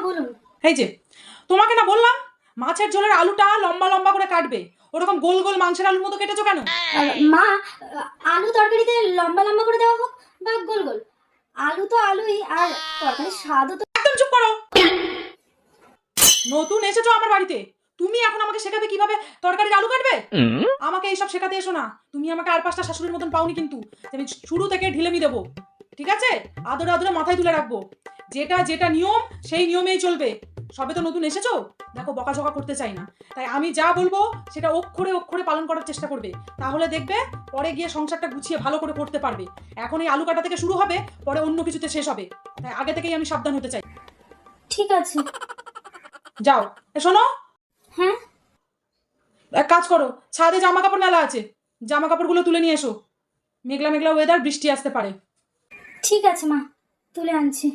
বলুন। এই যে তোমাকে না বললাম মাছের ঝোলের আলুটা লম্বা লম্বা করে কাটবে, ওরকম গোল গোল মাংসের আলুর মতো কেটেছো কেন? মা, আলু তরকারিতে লম্বা লম্বা করে দেওয়া হোক বা গোল গোল, আলু তো আলুই, আর তরকারির স্বাদও তো। একদম চুপ করো। নতুন এসেছো আমার বাড়িতে, তুমি এখন আমাকে শেখাবে কিভাবে তরকারির আলু কাটবে? আমাকে এইসব শেখাতে এসো না। তুমি আমাকে আর 5টা শাশুড়ির মতন পাওনি কিন্তু, আমি শুরু থেকে ঢিলেমি দেবো, ঠিক আছে? আদরে আদরে মাথায় তুলে রাখবো, যেটা যেটা নিয়ম সেই নিয়মেই চলবে। সবে তো নতুন এসেছো, দেখো বকাঝকা করতে চাই না, তাই আমি যা বলবো সেটা অক্ষরে অক্ষরে পালন করার চেষ্টা করবে, তাহলে দেখবে পরে গিয়ে সংসারটা গুছিয়ে ভালো করে করতে পারবে। এখন এই আলু কাটা থেকে শুরু হবে, পরে অন্য কিছুতে শেষ হবে, তাই আগে থেকেই আমি সাবধান হতে চাই। ঠিক আছে। যাও। শোনো, হ্যাঁ। এক কাজ করো, ছাদে জামা কাপড় মেলা আছে, জামা কাপড়গুলো তুলে নিয়ে এসো, মেঘলা মেঘলা ওয়েদার, বৃষ্টি আসতে পারে। ঠিক আছে মা, তুলে আনছি।